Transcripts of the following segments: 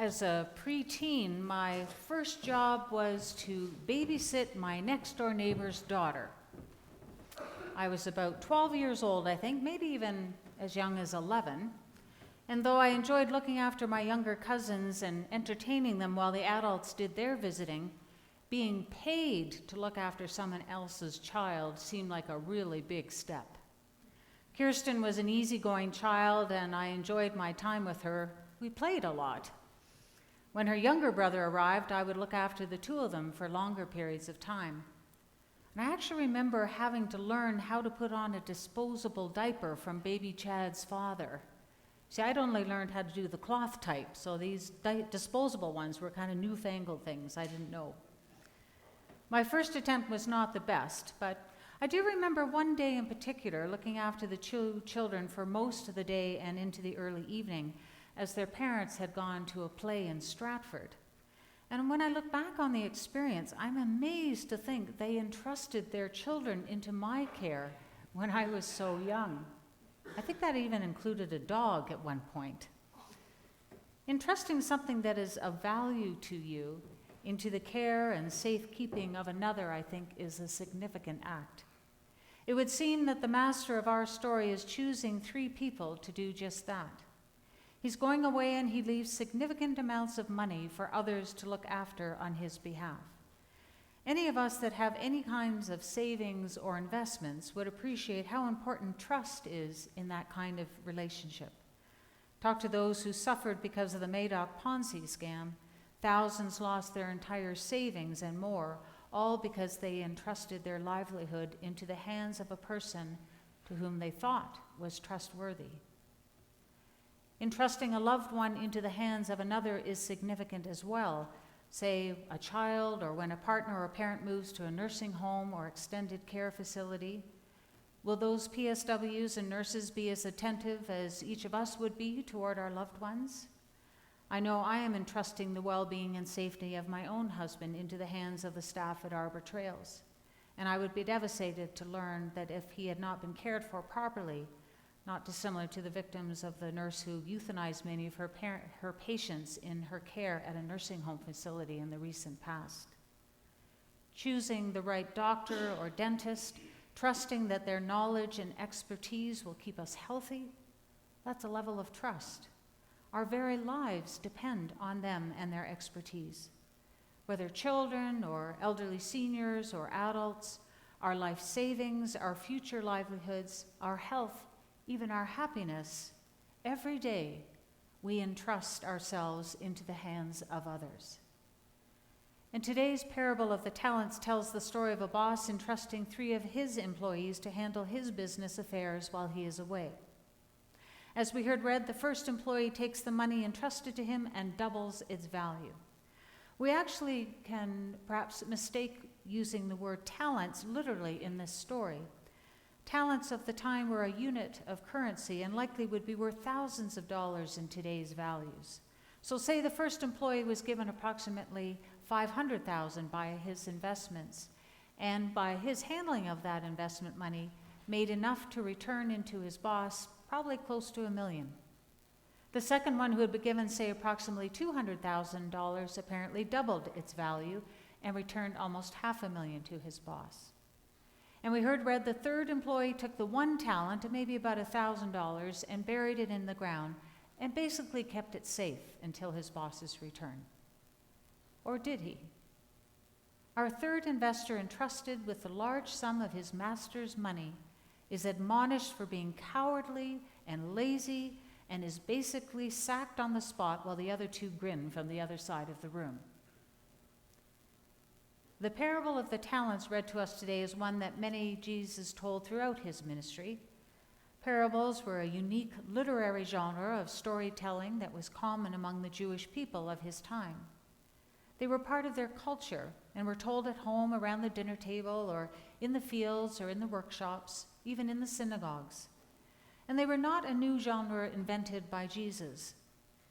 As a preteen, my first job was to babysit my next door neighbor's daughter. I was about 12 years old, I think, maybe even as young as 11. And though I enjoyed looking after my younger cousins and entertaining them while the adults did their visiting, being paid to look after someone else's child seemed like a really big step. Kirsten was an easygoing child, and I enjoyed my time with her. We played a lot. When her younger brother arrived, I would look after the two of them for longer periods of time. And I actually remember having to learn how to put on a disposable diaper from baby Chad's father. See, I'd only learned how to do the cloth type, so these disposable ones were kind of newfangled things I didn't know. My first attempt was not the best, but I do remember one day in particular looking after the children for most of the day and into the early evening, as their parents had gone to a play in Stratford. And when I look back on the experience, I'm amazed to think they entrusted their children into my care when I was so young. I think that even included a dog at one point. Entrusting something that is of value to you into the care and safekeeping of another, I think, is a significant act. It would seem that the master of our story is choosing 3 people to do just that. He's going away and he leaves significant amounts of money for others to look after on his behalf. Any of us that have any kinds of savings or investments would appreciate how important trust is in that kind of relationship. Talk to those who suffered because of the Madoff Ponzi scam. Thousands lost their entire savings and more, all because they entrusted their livelihood into the hands of a person to whom they thought was trustworthy. Entrusting a loved one into the hands of another is significant as well. Say a child, or when a partner or parent moves to a nursing home or extended care facility. Will those PSWs and nurses be as attentive as each of us would be toward our loved ones? I know I am entrusting the well-being and safety of my own husband into the hands of the staff at Arbor Trails, and I would be devastated to learn that if he had not been cared for properly, not dissimilar to the victims of the nurse who euthanized many of her patients in her care at a nursing home facility in the recent past. Choosing the right doctor or dentist, trusting that their knowledge and expertise will keep us healthy, that's a level of trust. Our very lives depend on them and their expertise. Whether children or elderly seniors or adults, our life savings, our future livelihoods, our health, even our happiness, every day we entrust ourselves into the hands of others. And today's parable of the talents tells the story of a boss entrusting 3 of his employees to handle his business affairs while he is away. As we heard read, the first employee takes the money entrusted to him and doubles its value. We actually can perhaps mistake using the word talents literally in this story. Talents of the time were a unit of currency and likely would be worth thousands of dollars in today's values. So say the first employee was given approximately $500,000 by his investments, and by his handling of that investment money, made enough to return into his boss probably close to $1 million. The second one, who had been given, say, approximately $200,000, apparently doubled its value and returned almost $500,000 to his boss. And we heard read the third employee took the one talent, maybe about $1,000, and buried it in the ground and basically kept it safe until his boss's return. Or did he? Our third investor, entrusted with the large sum of his master's money, is admonished for being cowardly and lazy and is basically sacked on the spot while the other 2 grin from the other side of the room. The parable of the talents read to us today is one that many Jesus told throughout his ministry. Parables were a unique literary genre of storytelling that was common among the Jewish people of his time. They were part of their culture and were told at home around the dinner table or in the fields or in the workshops, even in the synagogues. And they were not a new genre invented by Jesus.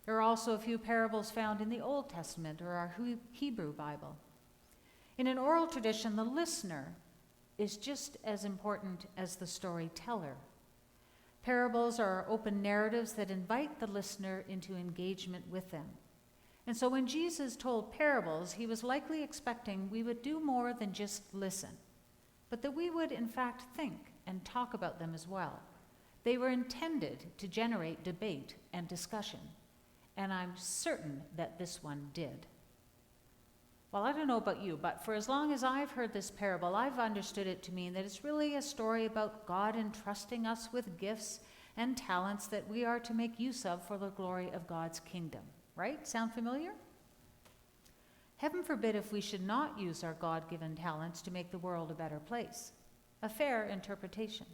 There are also a few parables found in the Old Testament or our Hebrew Bible. In an oral tradition, the listener is just as important as the storyteller. Parables are open narratives that invite the listener into engagement with them. And so when Jesus told parables, he was likely expecting we would do more than just listen, but that we would in fact think and talk about them as well. They were intended to generate debate and discussion, and I'm certain that this one did. Well, I don't know about you, but for as long as I've heard this parable, I've understood it to mean that it's really a story about God entrusting us with gifts and talents that we are to make use of for the glory of God's kingdom. Right? Sound familiar? Heaven forbid if we should not use our God-given talents to make the world a better place. A fair interpretation.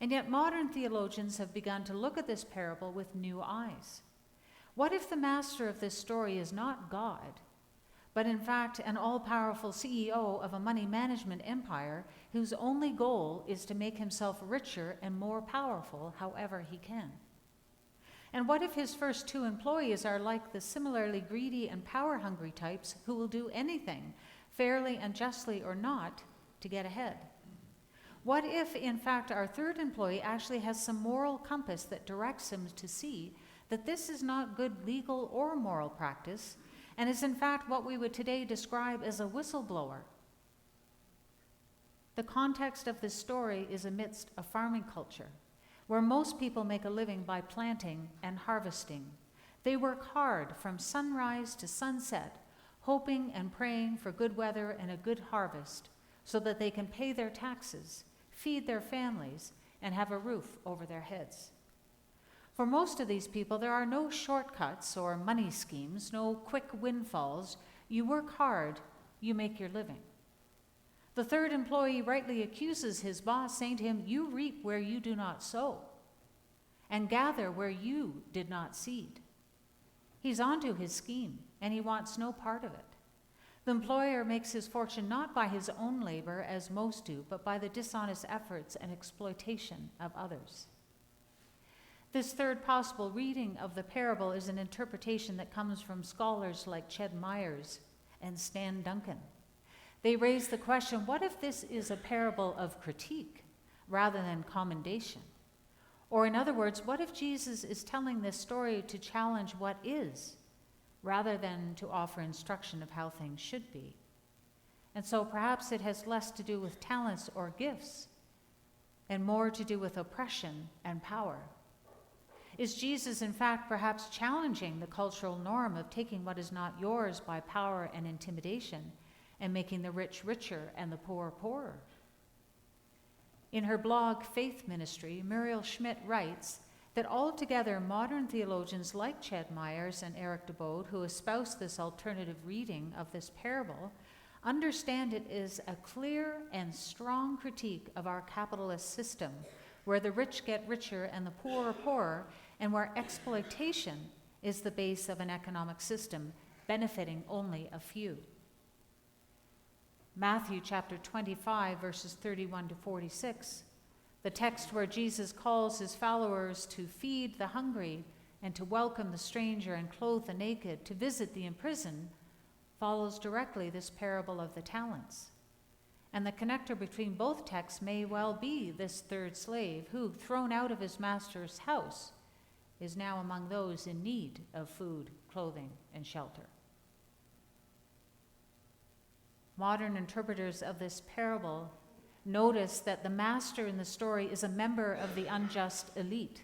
And yet modern theologians have begun to look at this parable with new eyes. What if the master of this story is not God, but in fact an all-powerful CEO of a money management empire whose only goal is to make himself richer and more powerful however he can? And what if his first two employees are like the similarly greedy and power-hungry types who will do anything, fairly and justly or not, to get ahead? What if, in fact, our third employee actually has some moral compass that directs him to see that this is not good legal or moral practice, and is in fact what we would today describe as a whistleblower? The context of this story is amidst a farming culture, where most people make a living by planting and harvesting. They work hard from sunrise to sunset, hoping and praying for good weather and a good harvest so that they can pay their taxes, feed their families, and have a roof over their heads. For most of these people, there are no shortcuts or money schemes, no quick windfalls. You work hard, you make your living. The third employee rightly accuses his boss, saying to him, "You reap where you do not sow, and gather where you did not seed." He's onto his scheme, and he wants no part of it. The employer makes his fortune not by his own labor, as most do, but by the dishonest efforts and exploitation of others. This third possible reading of the parable is an interpretation that comes from scholars like Ched Myers and Stan Duncan. They raise the question, what if this is a parable of critique rather than commendation? Or in other words, what if Jesus is telling this story to challenge what is, rather than to offer instruction of how things should be? And so perhaps it has less to do with talents or gifts and more to do with oppression and power. Is Jesus, in fact, perhaps challenging the cultural norm of taking what is not yours by power and intimidation and making the rich richer and the poor poorer? In her blog, Faith Ministry, Muriel Schmidt writes that altogether modern theologians like Ched Myers and Eric DeBode, who espouse this alternative reading of this parable, understand it is a clear and strong critique of our capitalist system, where the rich get richer and the poor are poorer, and where exploitation is the base of an economic system benefiting only a few. Matthew chapter 25, verses 31 to 46, the text where Jesus calls his followers to feed the hungry and to welcome the stranger and clothe the naked, to visit the imprisoned, follows directly this parable of the talents. And the connector between both texts may well be this third slave who, thrown out of his master's house, is now among those in need of food, clothing, and shelter. Modern interpreters of this parable notice that the master in the story is a member of the unjust elite.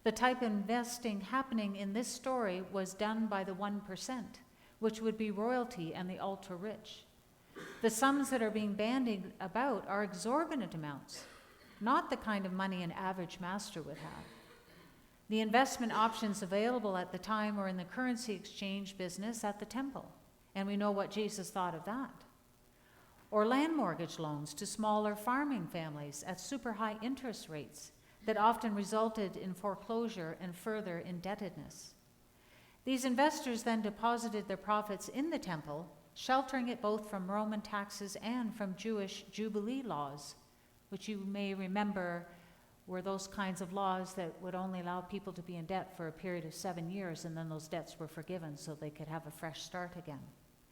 The type of investing happening in this story was done by the 1%, which would be royalty and the ultra-rich. The sums that are being bandied about are exorbitant amounts, not the kind of money an average master would have. The investment options available at the time were in the currency exchange business at the temple, and we know what Jesus thought of that. Or land mortgage loans to smaller farming families at super high interest rates that often resulted in foreclosure and further indebtedness. These investors then deposited their profits in the temple, sheltering it both from Roman taxes and from Jewish Jubilee laws, which you may remember were those kinds of laws that would only allow people to be in debt for a period of 7 years, and then those debts were forgiven so they could have a fresh start again.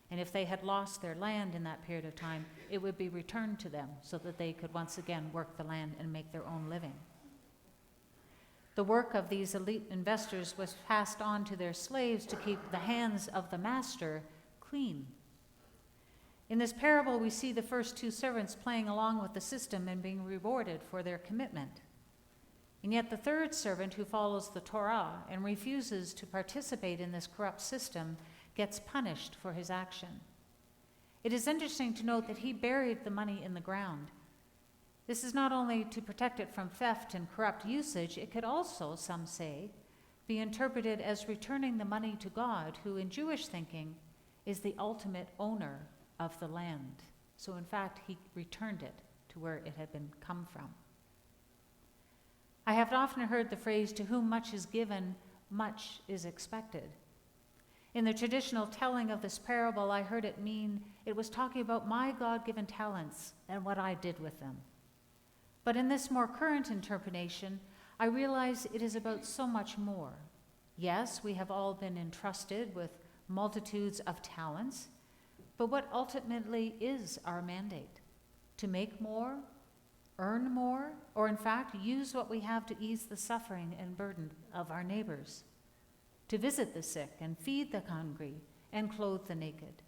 And if they had lost their land in that period of time, it would be returned to them so that they could once again work the land and make their own living. The work of these elite investors was passed on to their slaves to keep the hands of the master clean. In this parable, we see the first two servants playing along with the system and being rewarded for their commitment. And yet the third servant, who follows the Torah and refuses to participate in this corrupt system, gets punished for his action. It is interesting to note that he buried the money in the ground. This is not only to protect it from theft and corrupt usage, it could also, some say, be interpreted as returning the money to God, who in Jewish thinking is the ultimate owner of the land. So in fact, he returned it to where it had been come from. I have often heard the phrase, "To whom much is given, much is expected." In the traditional telling of this parable, I heard it mean it was talking about my God-given talents and what I did with them. But in this more current interpretation, I realize it is about so much more. Yes, we have all been entrusted with multitudes of talents, but what ultimately is our mandate? To make more, earn more, or in fact use what we have to ease the suffering and burden of our neighbors? To visit the sick and feed the hungry and clothe the naked?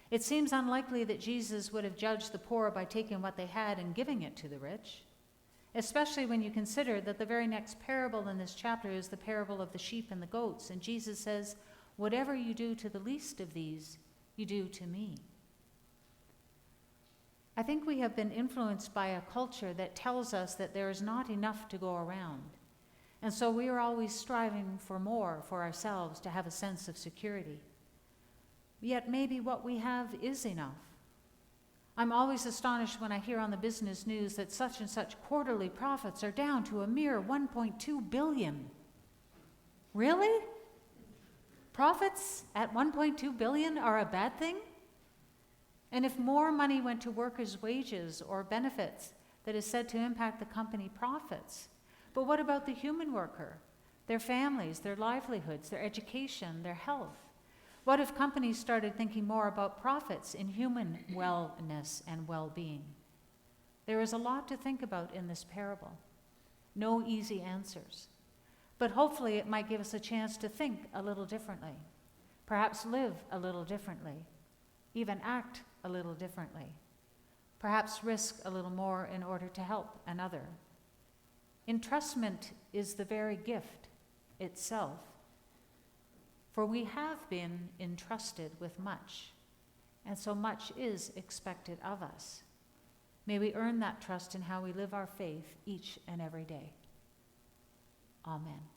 It seems unlikely that Jesus would have judged the poor by taking what they had and giving it to the rich, especially when you consider that the very next parable in this chapter is the parable of the sheep and the goats, and Jesus says, "Whatever you do to the least of these, you do to me." I think we have been influenced by a culture that tells us that there is not enough to go around. And so we are always striving for more for ourselves to have a sense of security. Yet maybe what we have is enough. I'm always astonished when I hear on the business news that such and such quarterly profits are down to a mere 1.2 billion. Really? Profits at 1.2 billion are a bad thing? And if more money went to workers' wages or benefits, that is said to impact the company profits. But what about the human worker, their families, their livelihoods, their education, their health? What if companies started thinking more about profits in human wellness and well-being? There is a lot to think about in this parable. No easy answers. But hopefully it might give us a chance to think a little differently, perhaps live a little differently, even act a little differently, perhaps risk a little more in order to help another. Entrustment is the very gift itself, for we have been entrusted with much, and so much is expected of us. May we earn that trust in how we live our faith each and every day. Amen.